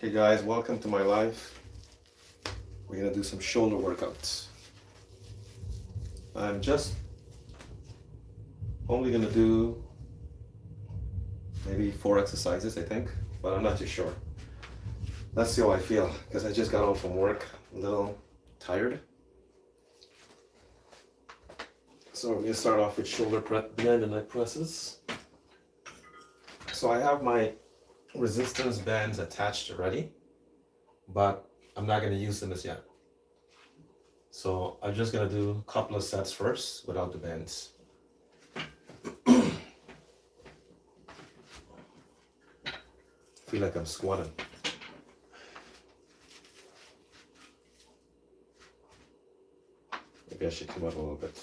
Hey guys, welcome to my life. We're gonna do some shoulder workouts. I'm just only gonna do maybe 4 exercises, I think, but I'm not too sure. Let's see how I feel, because I just got home from work, a little tired. So we're gonna start off with shoulder bend and neck presses. So I have my resistance bands attached already, but I'm not gonna use them as yet. So I'm just gonna do a couple of sets first without the bands. Feel like I'm squatting. Maybe I should come up a little bit.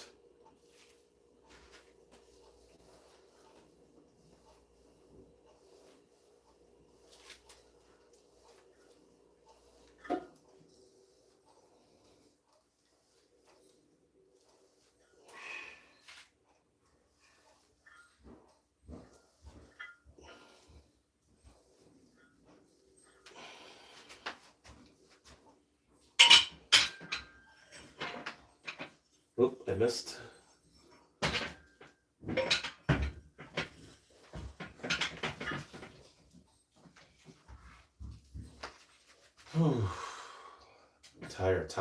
Oop, I missed. Whew. Tired.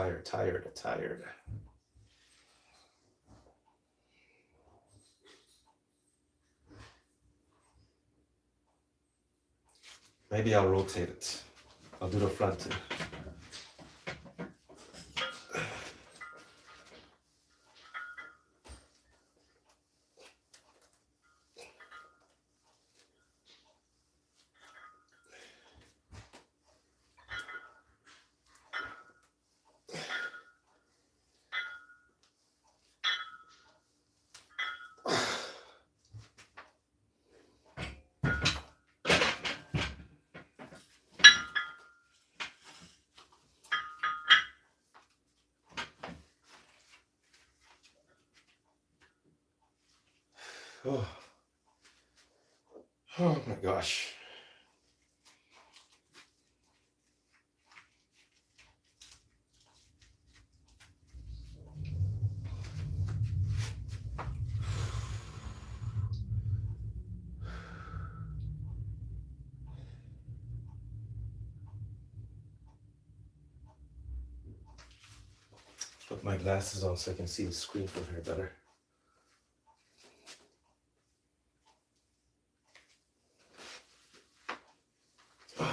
Maybe I'll rotate it. I'll do the front too. Oh, oh my gosh. Put my glasses on so I can see the screen from here better. Okay.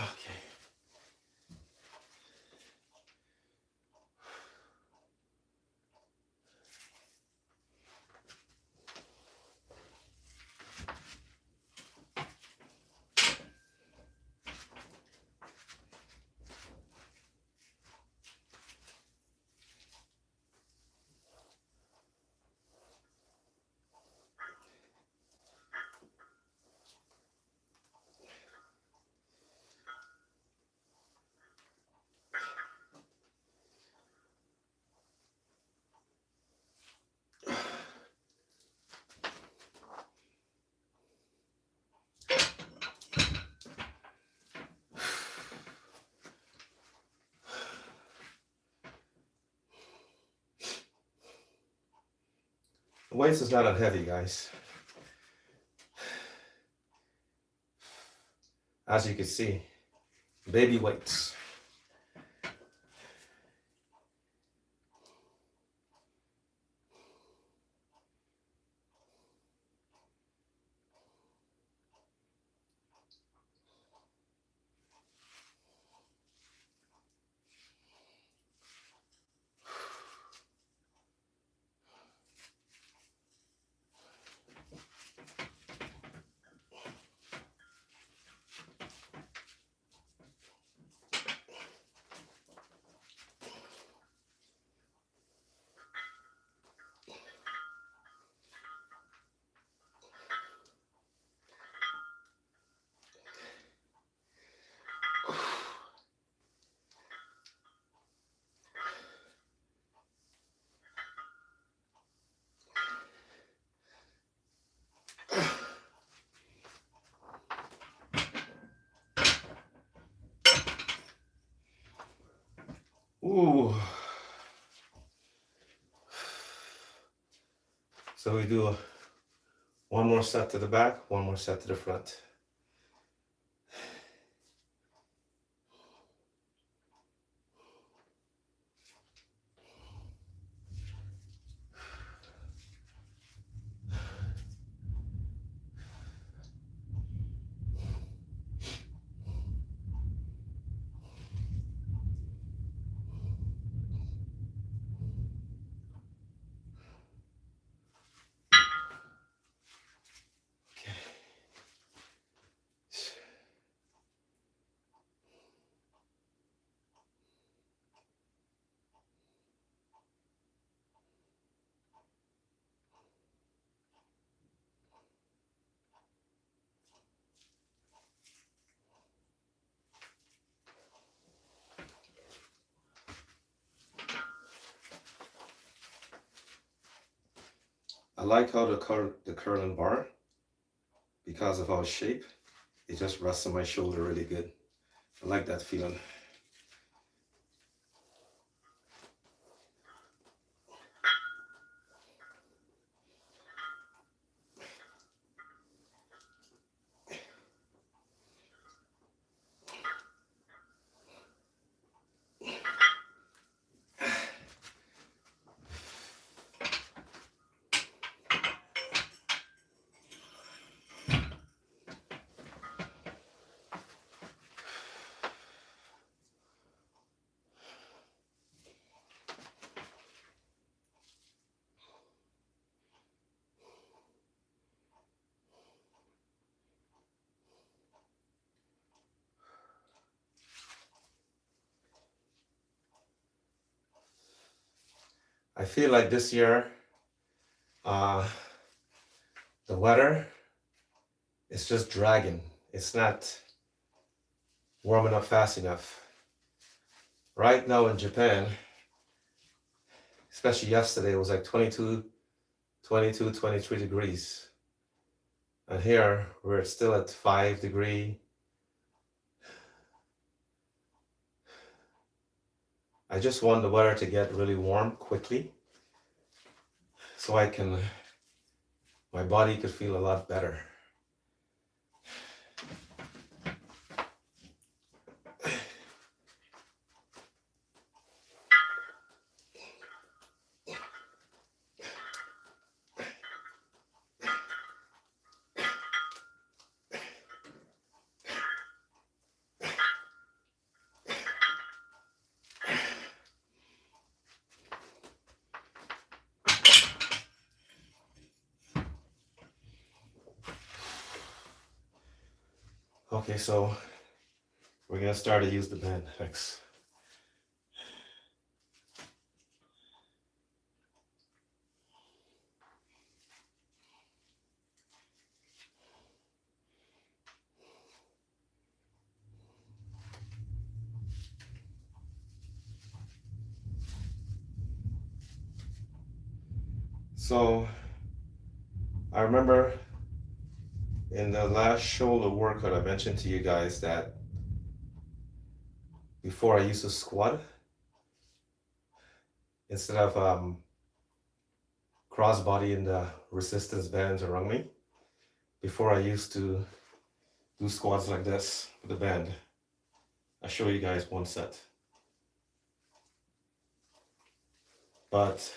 The weights is not that heavy, guys. As you can see, baby weights. Ooh. So we do one more set to the back, one more set to the front. I like how the curling bar, because of our shape, it just rests on my shoulder really good. I like that feeling. I feel like this year, the weather is just dragging. It's not warming up fast enough. Right now in Japan, especially yesterday, it was like 22, 23 degrees. And here we're still at 5 degree. I just want the weather to get really warm quickly so my body could feel a lot better. Okay, so we're gonna start to use the band next. So I remember in the last shoulder workout, I mentioned to you guys that before I used to squat, instead of crossbody in the resistance bands around me, before I used to do squats like this with the band. I'll show you guys one set. But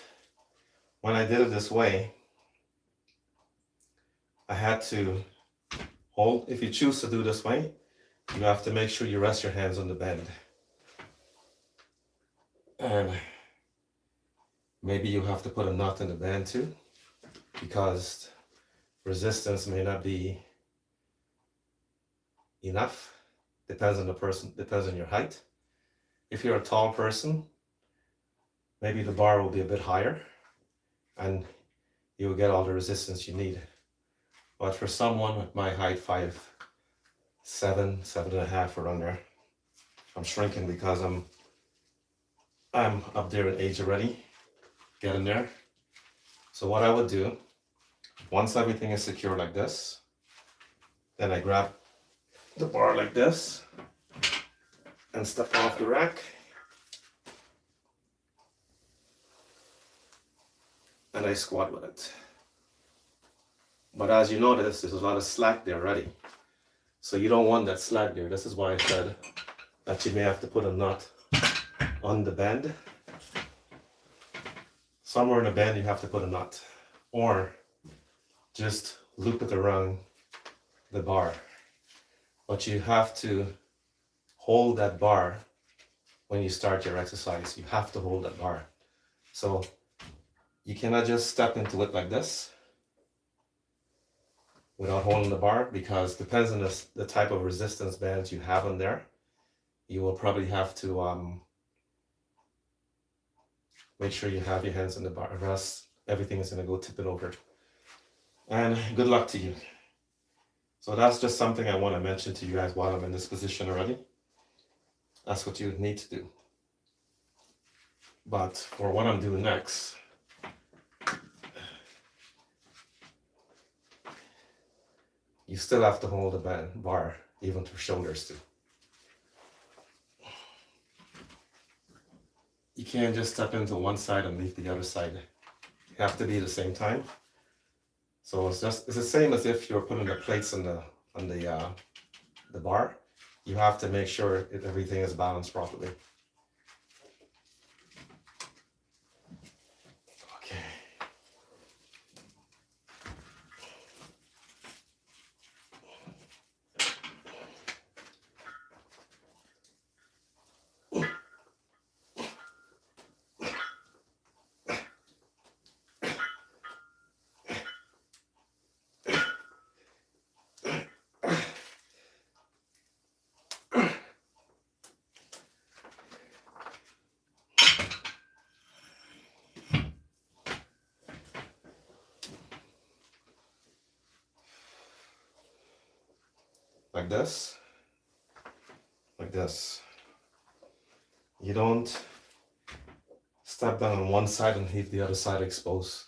when I did it this way, I had to hold. If you choose to do this way, you have to make sure you rest your hands on the band. And maybe you have to put a knot in the band too, because resistance may not be enough. Depends on the person, depends on your height. If you're a tall person, maybe the bar will be a bit higher and you will get all the resistance you need. But for someone with my height, 5'7", 7.5", around there, I'm shrinking because I'm up there in age already, getting there. So what I would do, once everything is secure like this, then I grab the bar like this and step off the rack. and I squat with it. But as you notice, there's a lot of slack there already. So you don't want that slack there. This is why I said that you may have to put a knot on the bend. Somewhere in the bend you have to put a knot, or just loop it around the bar. But you have to hold that bar when you start your exercise. You have to hold that bar. So you cannot just step into it like this without holding the bar, because depends on the type of resistance bands you have on there. You will probably have to make sure you have your hands on the bar, or else everything is going to go tipping over. And good luck to you. So that's just something I want to mention to you guys while I'm in this position already. That's what you need to do. But for what I'm doing next, you still have to hold the bar, even through shoulders too. You can't just step into one side and leave the other side. You have to be at the same time. So it's the same as if you're putting the plates on the bar. You have to make sure everything is balanced properly. Okay. Like this, like this. You don't step down on one side and leave the other side exposed,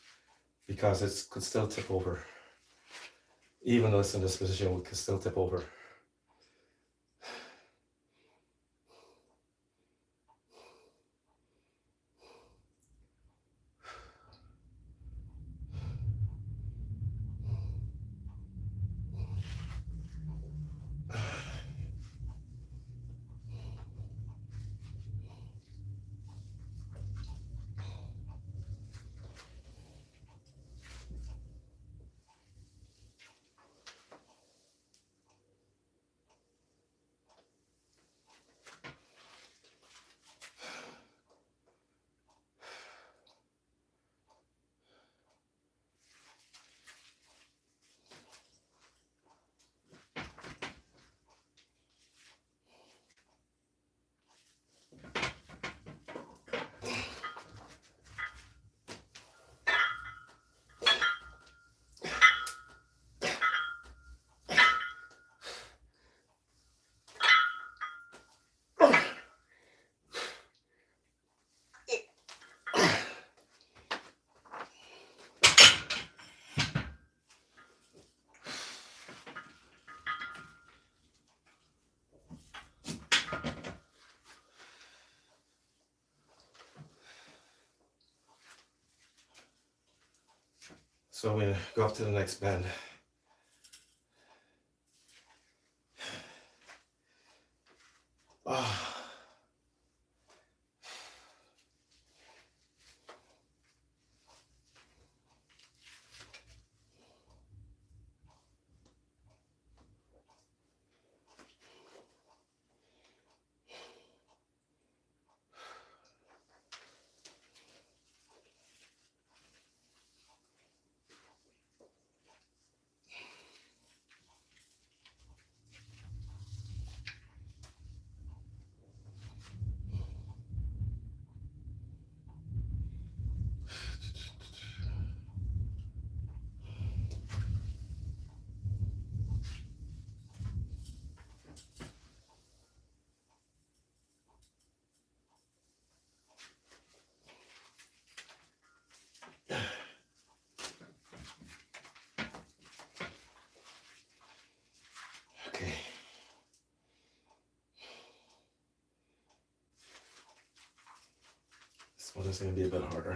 because it could still tip over. Even though it's in this position, it could still tip over. So we go up to the next bend. Okay. This one is going to be a bit harder.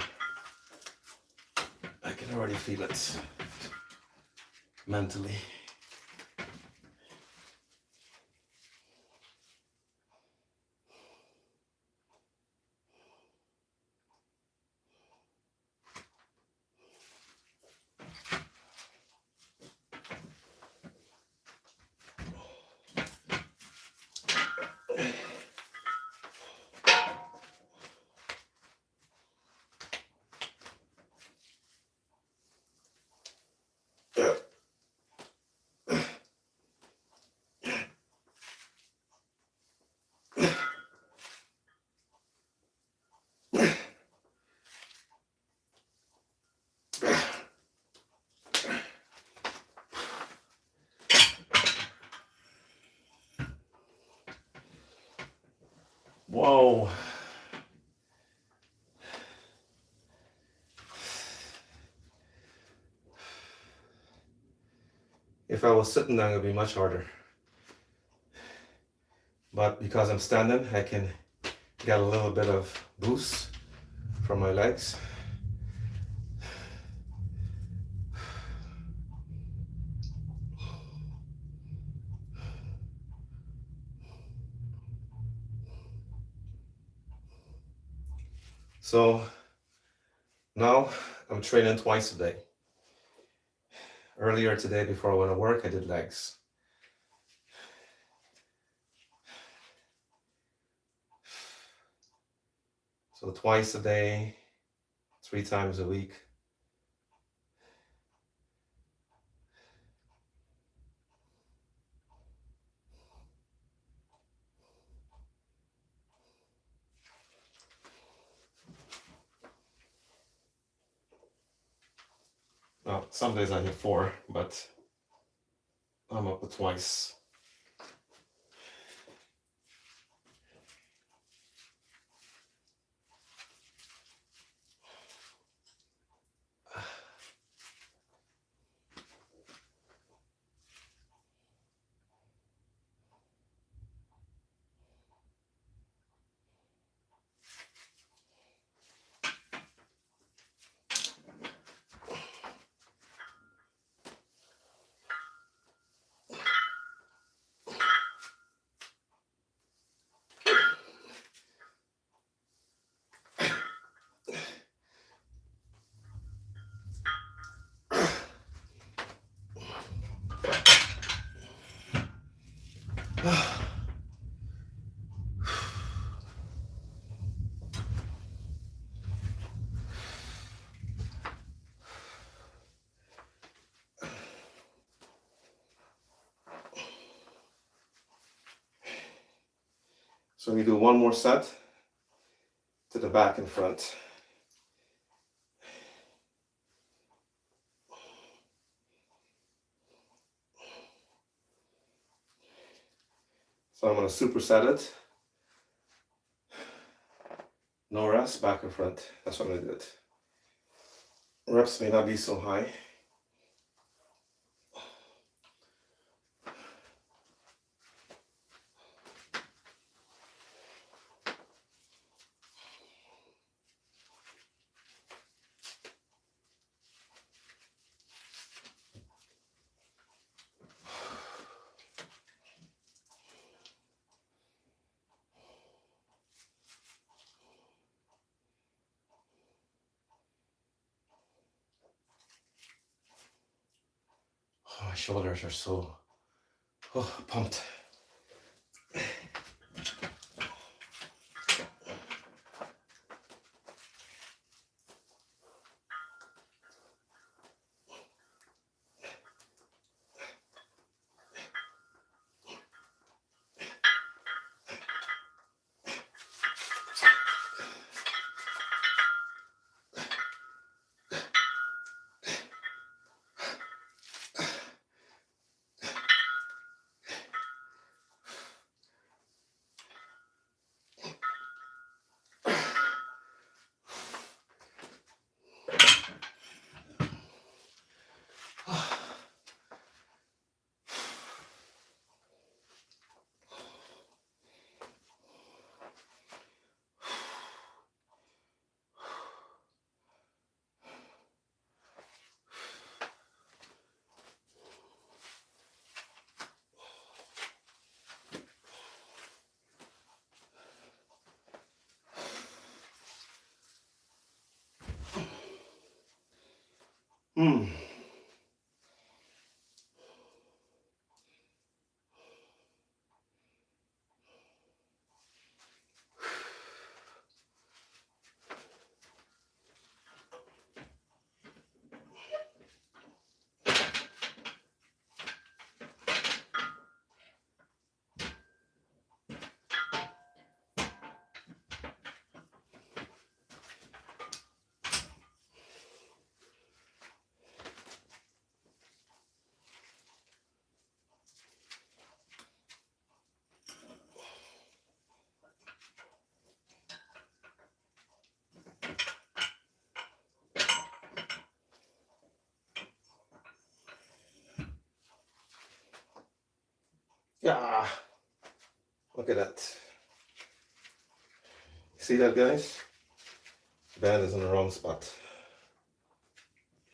can already feel it mentally. Whoa. If I was sitting down, it would be much harder. But because I'm standing, I can get a little bit of boost from my legs. So now I'm training twice a day. Earlier today, before I went to work, I did legs. So twice a day, 3 times a week. Now, some days I hit 4, but I'm up to twice. So we do one more set to the back and front. So I'm going to superset it. No rest, back and front. That's what I did. Reps may not be so high. Oh, my shoulders are so pumped. Hmm. Yeah, look at that. See that, guys? The band is in the wrong spot.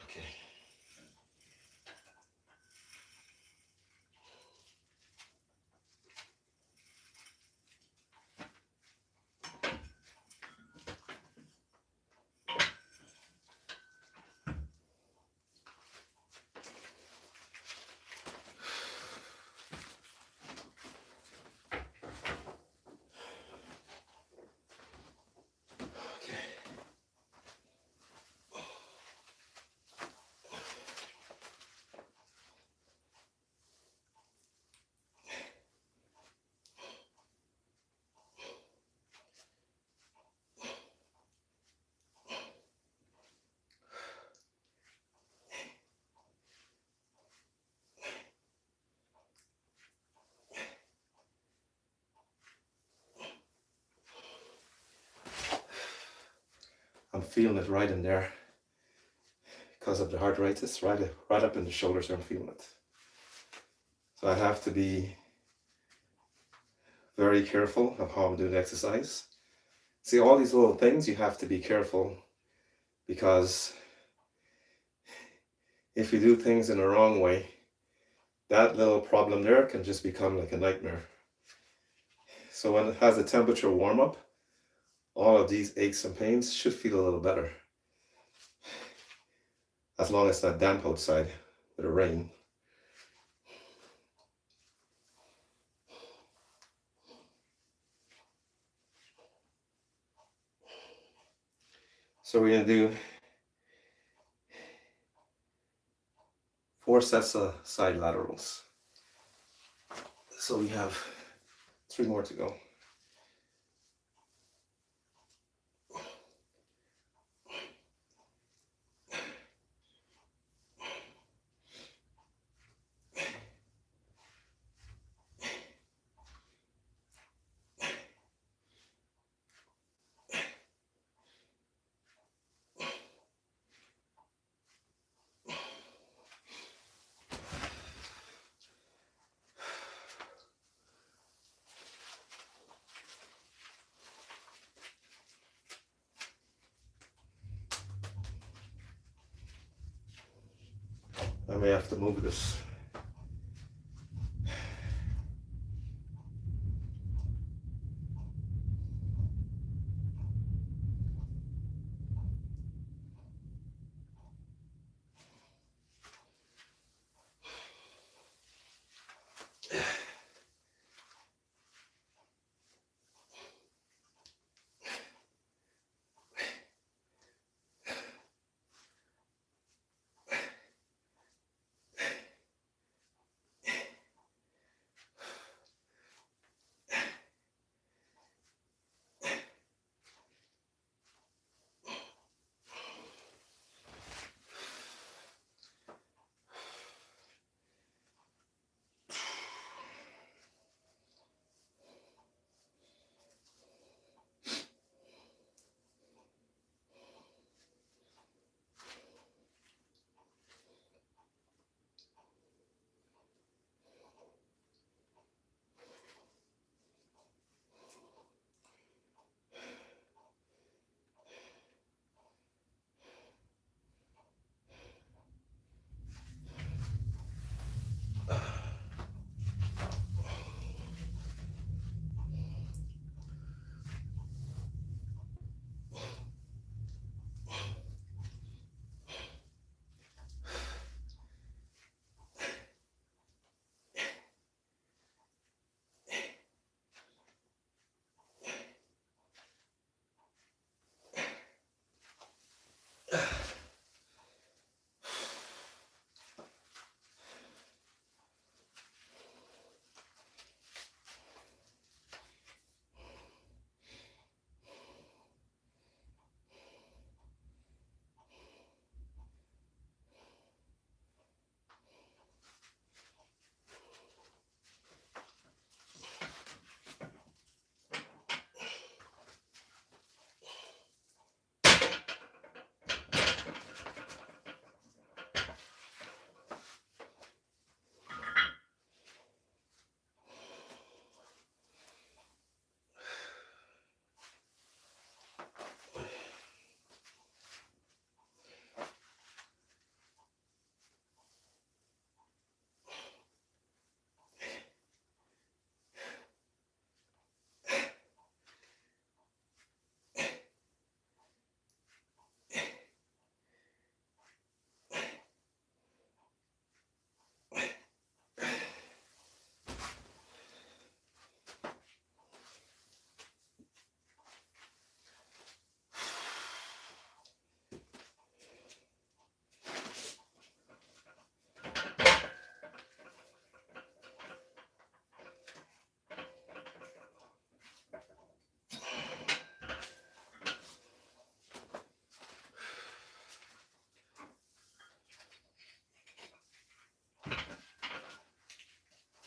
Okay. Okay. I'm feeling it right in there because of the arthritis, right up in the shoulders. I'm feeling it. So I have to be very careful of how I'm doing the exercise. See, all these little things you have to be careful, because if you do things in the wrong way, that little problem there can just become like a nightmare. So when it has a temperature warm up, all of these aches and pains should feel a little better, as long as it's not damp outside with the rain. So we're gonna do 4 sets of side laterals. So we have 3 more to go. I may have to move this.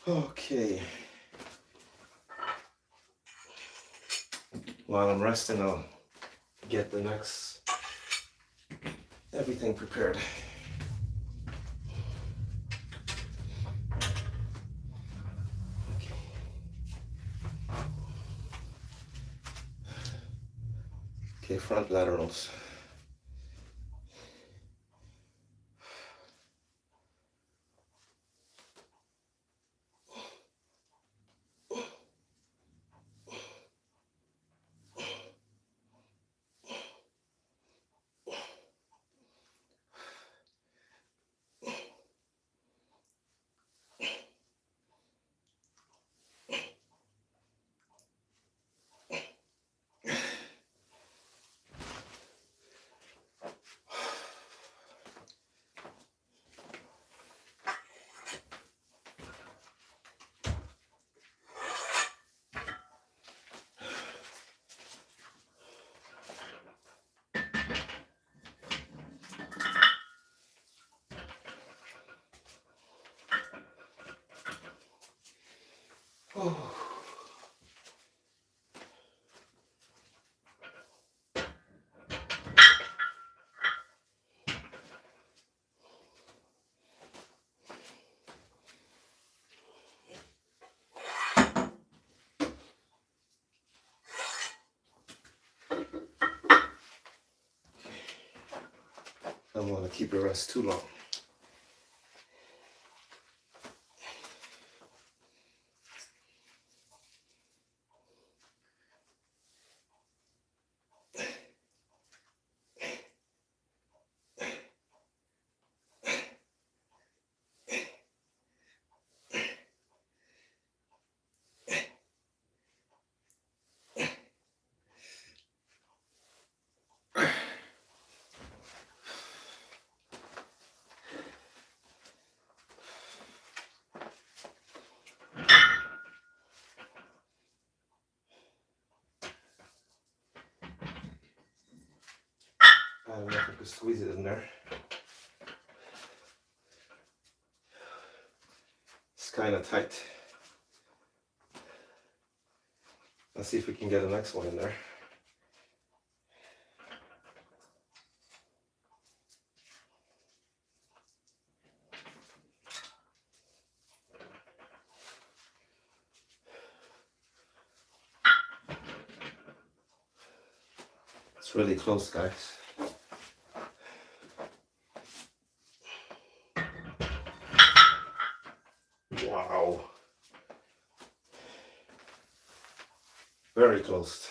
Okay. While I'm resting, I'll get the next everything prepared. Okay, front laterals. Oh. I don't want to keep it rest too long. I don't know if I could squeeze it in there. It's kind of tight. Let's see if we can get the next one in there. It's really close, guys. Wow. Very close.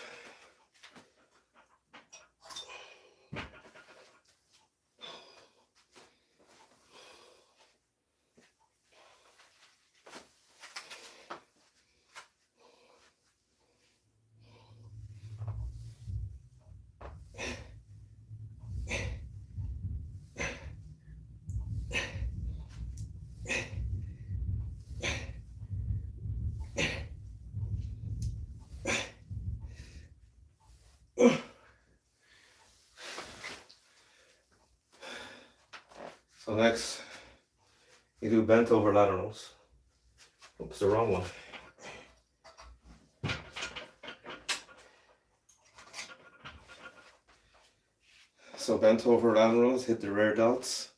So next, you do bent over laterals. Oops, the wrong one. So bent over laterals, hit the rear delts.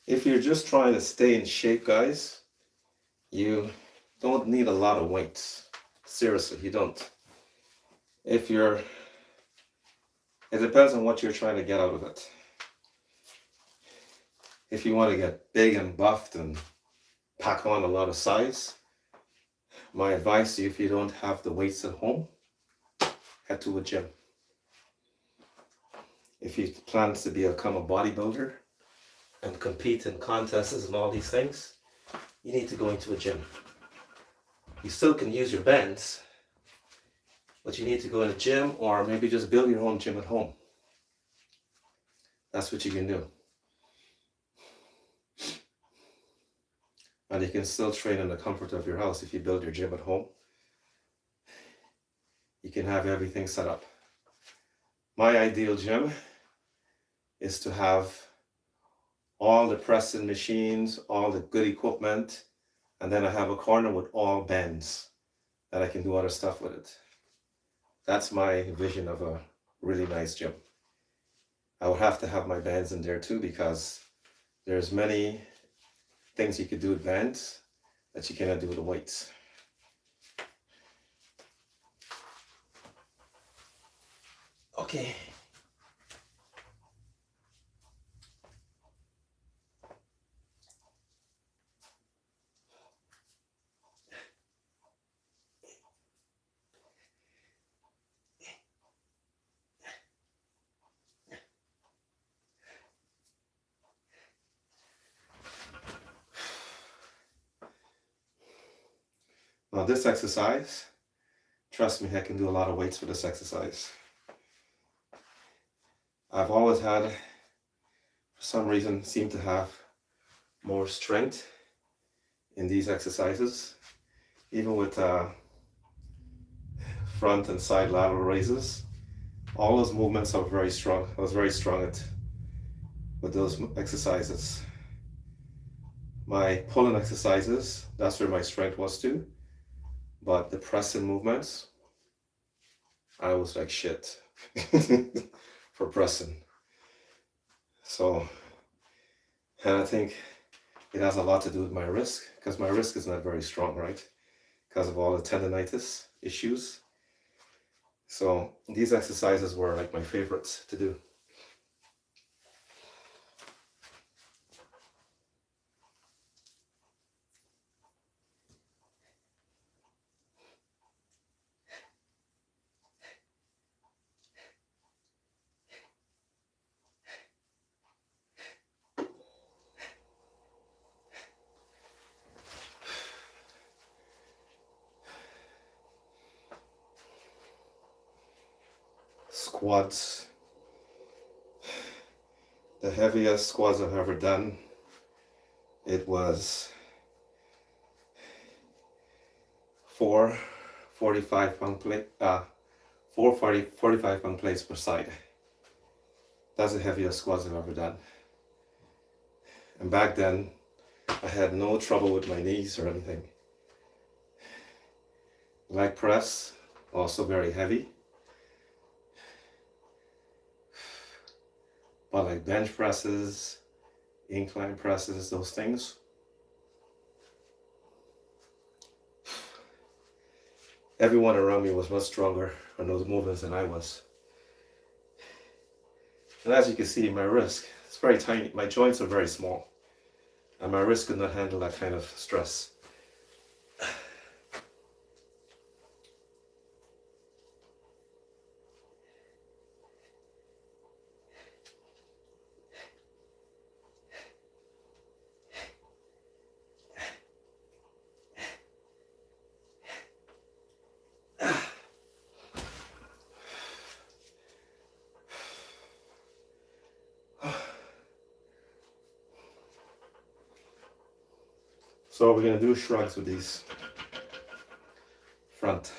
If you're just trying to stay in shape, guys, you don't need a lot of weights. Seriously, you don't. It depends on what you're trying to get out of it. If you want to get big and buffed and pack on a lot of size, my advice to you, if you don't have the weights at home, head to a gym. If you plan to become a bodybuilder and compete in contests and all these things, you need to go into a gym. You still can use your bands, but you need to go in a gym or maybe just build your own gym at home. That's what you can do. And you can still train in the comfort of your house. If you build your gym at home, you can have everything set up. My ideal gym is to have all the pressing machines, all the good equipment, and then I have a corner with all bends that I can do other stuff with it. That's my vision of a really nice gym. I would have to have my bands in there too, because there's many things you could do with bands that you cannot do with the weights. Okay. Now this exercise, trust me, I can do a lot of weights for this exercise. I've always had, for some reason, seem to have more strength in these exercises, even with front and side lateral raises. All those movements are very strong. I was very strong with those exercises. My pulling exercises, that's where my strength was too. But the pressing movements, I was like shit for pressing. So, and I think it has a lot to do with my wrist, because my wrist is not very strong, right? Because of all the tendonitis issues. So these exercises were like my favorites to do. Squats. The heaviest squats I've ever done, it was 4 45-pound plate, 45-pound plates per side. That's the heaviest squats I've ever done. And back then, I had no trouble with my knees or anything. Leg press, also very heavy. But like bench presses, incline presses, those things, everyone around me was much stronger on those movements than I was. And as you can see, my wrist, it's very tiny. My joints are very small. And my wrist could not handle that kind of stress. So we're going to do shrugs with these. Front.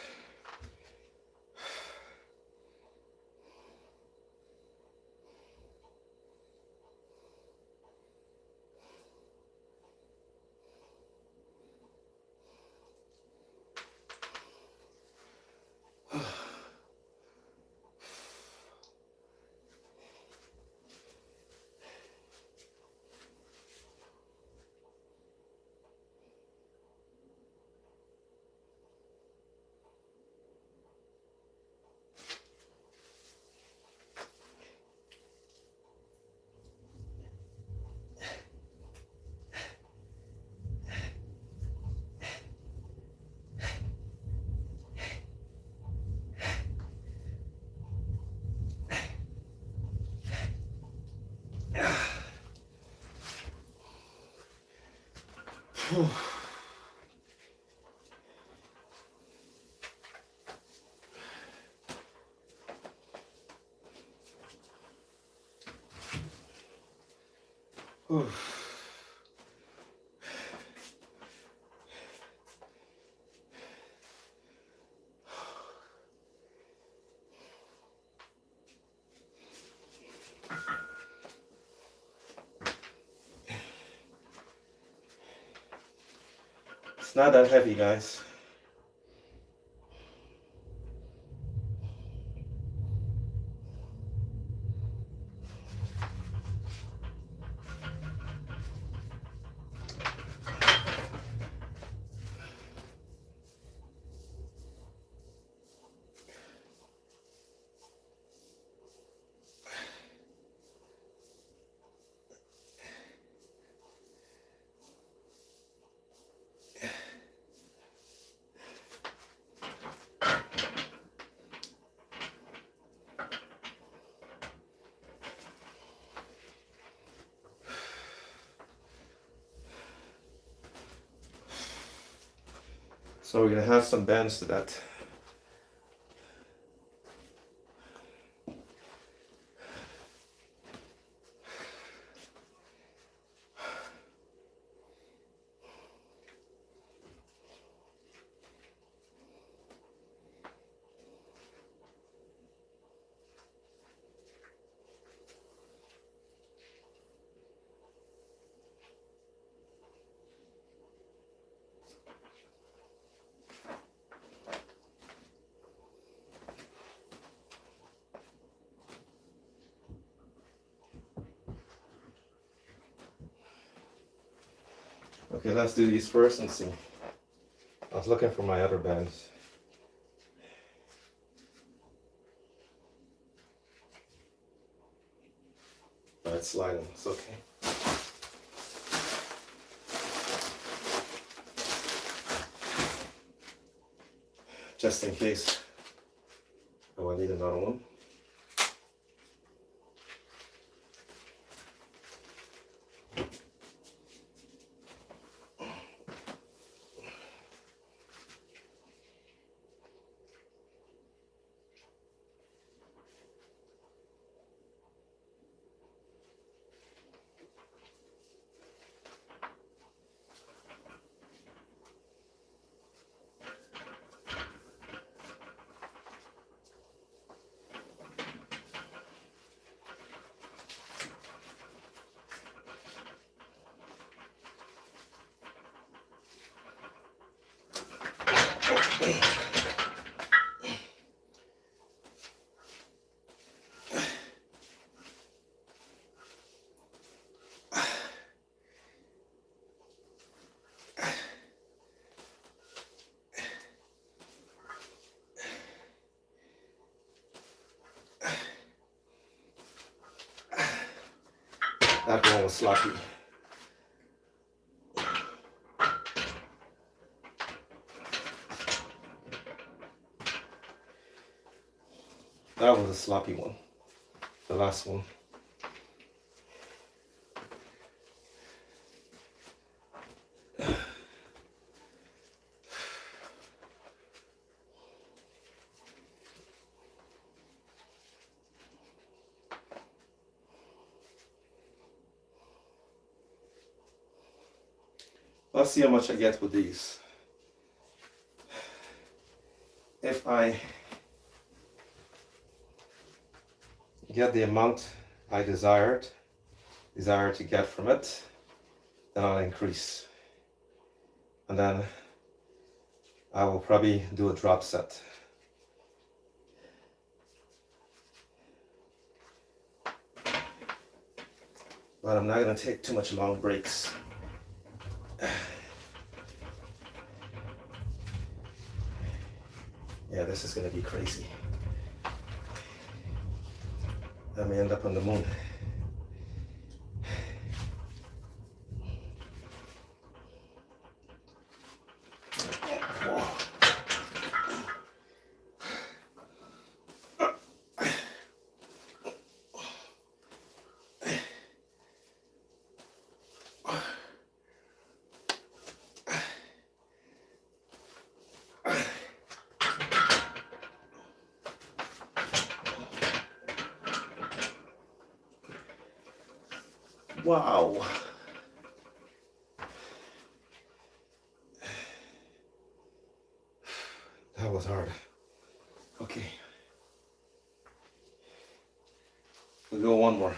Whew. It's not that heavy, guys. So we're gonna have some bends to that. Okay, let's do these first and see. I was looking for my other bands. But it's sliding, it's okay. Just in case I will need another one. That one was sloppy. That was a sloppy one. The last one. Let's see how much I get with these. If I get the amount I desire to get from it, then I'll increase. And then I will probably do a drop set. But I'm not gonna take too much long breaks. Yeah, this is gonna be crazy. I may end up on the moon. Wow. That was hard. Okay. We'll go one more.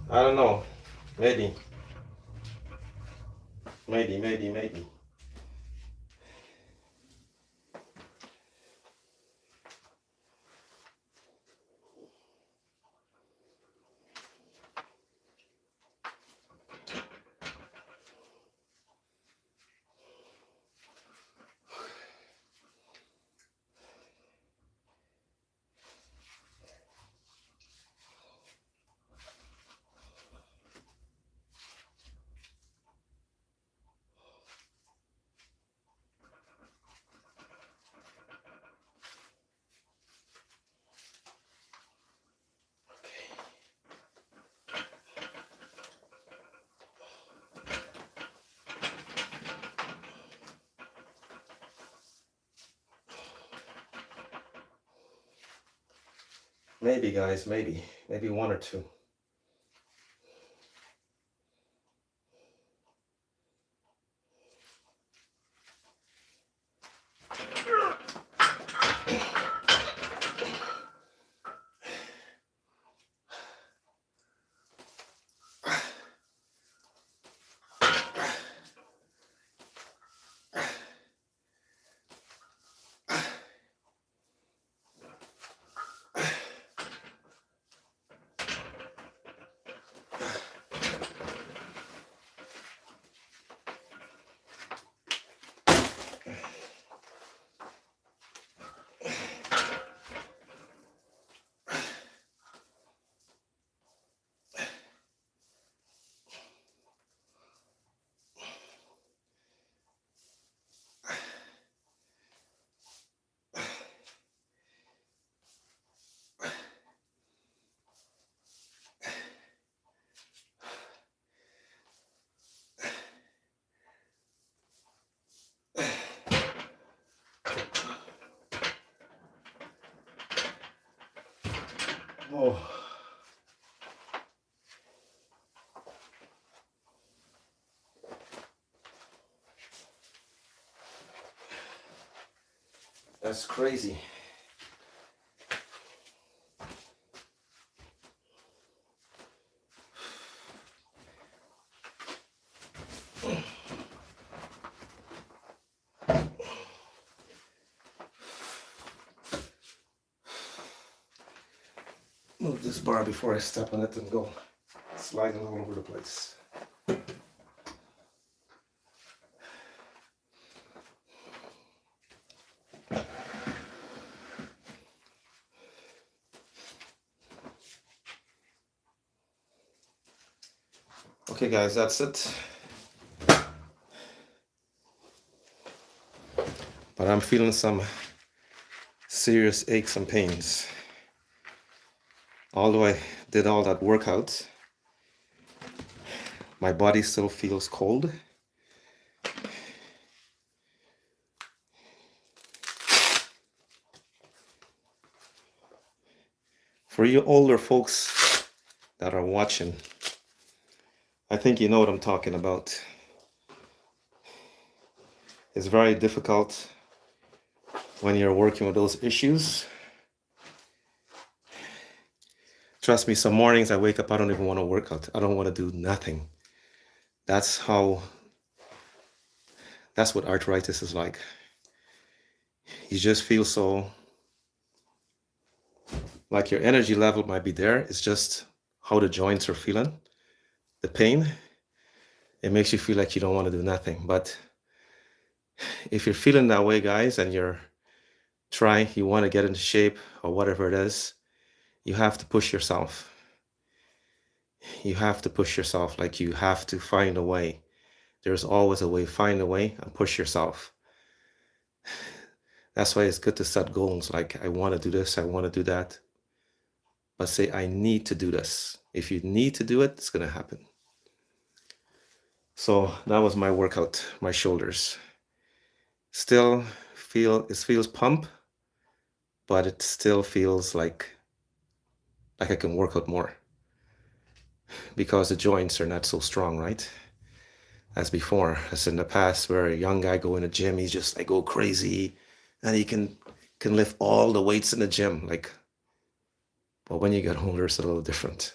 I don't know. Maybe. Maybe. Maybe, guys, maybe. Maybe one or two. Oh. That's crazy. Move this bar before I step on it and go sliding all over the place. Okay, guys, that's it. But I'm feeling some serious aches and pains. Although I did all that workout, my body still feels cold. For you older folks that are watching, I think you know what I'm talking about. It's very difficult when you're working with those issues. Trust me, some mornings I wake up, I don't even want to work out. I don't want to do nothing. That's what arthritis is like. You just feel so, like your energy level might be there. It's just how the joints are feeling. The pain, it makes you feel like you don't want to do nothing. But if you're feeling that way, guys, and you want to get into shape or whatever it is, you have to push yourself. You have to push yourself. Like, you have to find a way. There's always a way. Find a way and push yourself. That's why it's good to set goals. Like, I want to do this, I want to do that, but say, I need to do this. If you need to do it, it's going to happen. So that was my workout, my shoulders. Still it feels pump, but it still feels like I can work out more because the joints are not so strong, right? As before, as in the past, where a young guy go in the gym, he's just like go crazy, and he can lift all the weights in the gym. Like, but when you get older, it's a little different.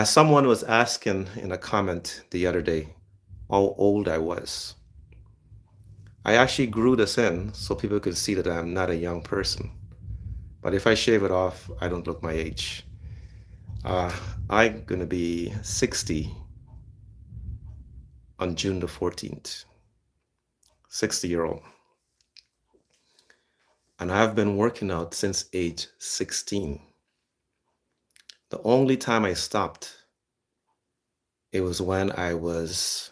Someone was asking in a comment the other day how old I was. I actually grew this in so people could see that I'm not a young person. But if I shave it off, I don't look my age. Uh, I'm gonna be 60 on June the 14th. 60-year-old. And I've been working out since age 16. The only time I stopped, it was when I was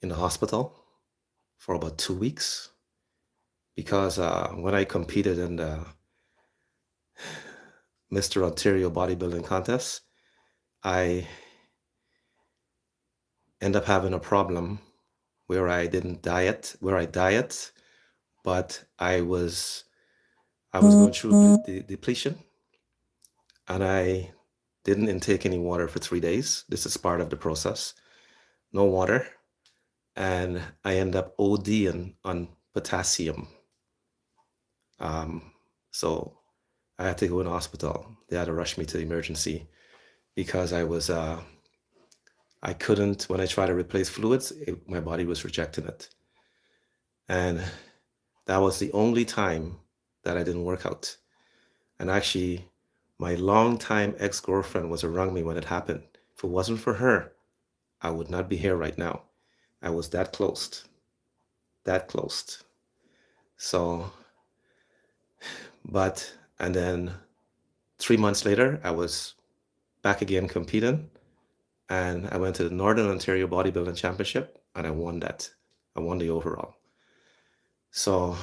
in the hospital for about 2 weeks because when I competed in the Mr. Ontario bodybuilding contest, I ended up having a problem where I didn't diet, where I diet, but I was going through the depletion, and I didn't intake any water for 3 days. This is part of the process. No water, and I end up ODing on potassium. So I had to go in the hospital. They had to rush me to the emergency because I couldn't, when I tried to replace fluids, my body was rejecting it. And that was the only time that I didn't work out. And actually, my longtime ex-girlfriend was around me when it happened. If it wasn't for her, I would not be here right now. I was that close, that close. So, and then 3 months later, I was back again competing, and I went to the Northern Ontario Bodybuilding Championship, and I won that. I won the overall. So,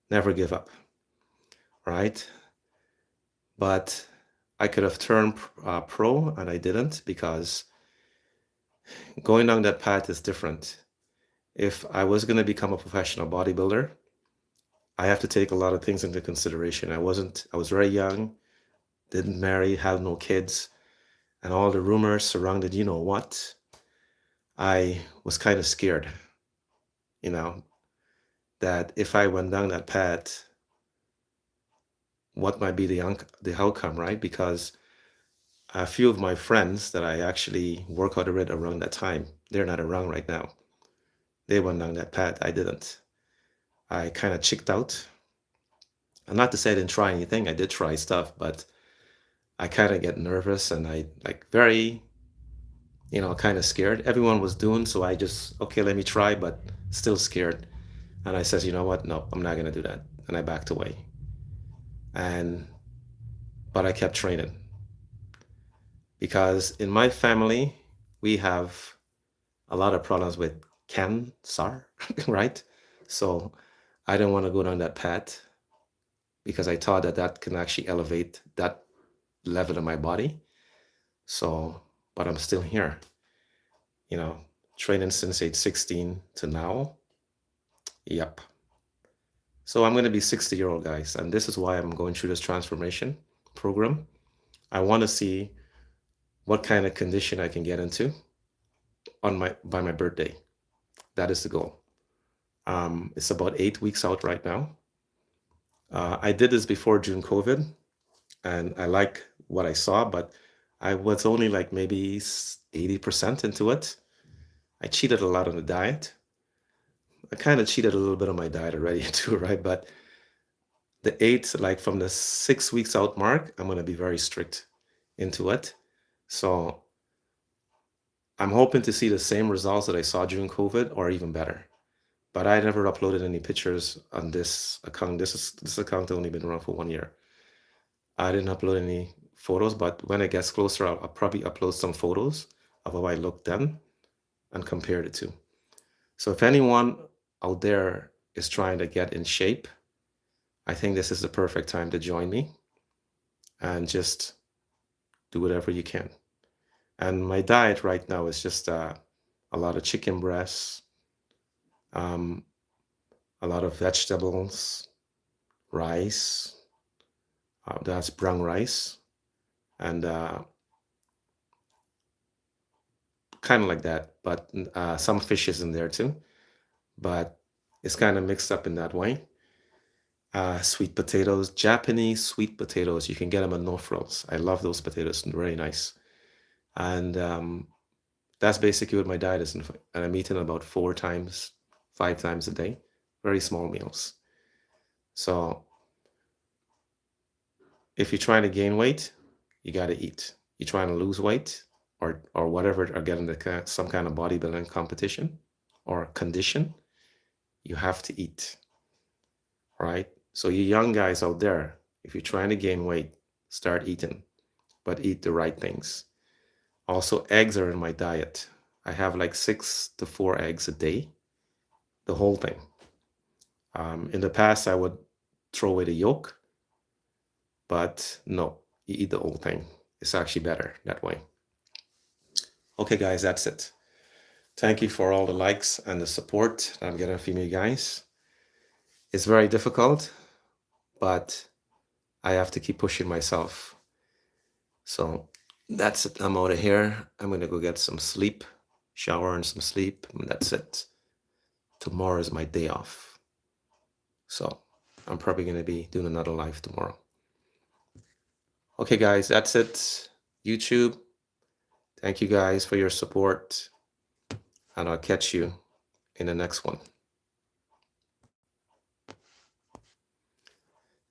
never give up, right? But I could have turned pro, and I didn't because going down that path is different. If I was going to become a professional bodybuilder, I have to take a lot of things into consideration. I was very young, didn't marry, have no kids, and all the rumors surrounded, you know what? I was kind of scared, that if I went down that path, what might be the outcome, right? Because a few of my friends that I actually work out with around that time, they're not around right now. They went down that path. I didn't. I kind of checked out. And not to say I didn't try anything. I did try stuff, but I kind of get nervous and I like very, kind of scared. Everyone was doing, so I just, okay, let me try, but still scared. And I says, you know what? No, I'm not going to do that. And I backed away. But I kept training because in my family, we have a lot of problems with cancer, right? So I didn't want to go down that path because I thought that can actually elevate that level of my body. So, but I'm still here, training since age 16 to now. Yep. So I'm going to be 60-year-old, guys, and this is why I'm going through this transformation program. I want to see what kind of condition I can get into by my birthday. That is the goal. It's about 8 weeks out right now. I did this before June COVID, and I like what I saw, but I was only like maybe 80% into it. I cheated a lot on the diet. I kind of cheated a little bit on my diet already too, right? But like from the 6 weeks out mark, I'm going to be very strict into it. So I'm hoping to see the same results that I saw during COVID or even better. But I never uploaded any pictures on this account. This account only been around for 1 year. I didn't upload any photos, but when it gets closer, I'll probably upload some photos of how I looked then and compare the two. So if anyone out there is trying to get in shape, I think this is the perfect time to join me and just do whatever you can. And my diet right now is just a lot of chicken breasts, um, a lot of vegetables, rice, that's brown rice, and kind of like that. But some fish is in there too. But it's kind of mixed up in that way. Sweet potatoes, Japanese sweet potatoes. You can get them at No Frills. I love those potatoes. They're very nice. And that's basically what my diet is. And I'm eating about 4 times, 5 times a day. Very small meals. So if you're trying to gain weight, you got to eat. You're trying to lose weight or whatever, or get into some kind of bodybuilding competition or condition, you have to eat, right? So you young guys out there, if you're trying to gain weight, start eating, but eat the right things. Also, eggs are in my diet. I have like 6 to 4 eggs a day, the whole thing. In the past, I would throw away the yolk, but no, you eat the whole thing. It's actually better that way. Okay, guys, that's it. Thank you for all the likes and the support that I'm getting from you guys. It's very difficult, but I have to keep pushing myself. So that's it. I'm out of here. I'm going to go get some sleep, shower and some sleep, and that's it. Tomorrow is my day off. So I'm probably going to be doing another live tomorrow. Okay, guys, that's it. YouTube, thank you guys for your support, and I'll catch you in the next one.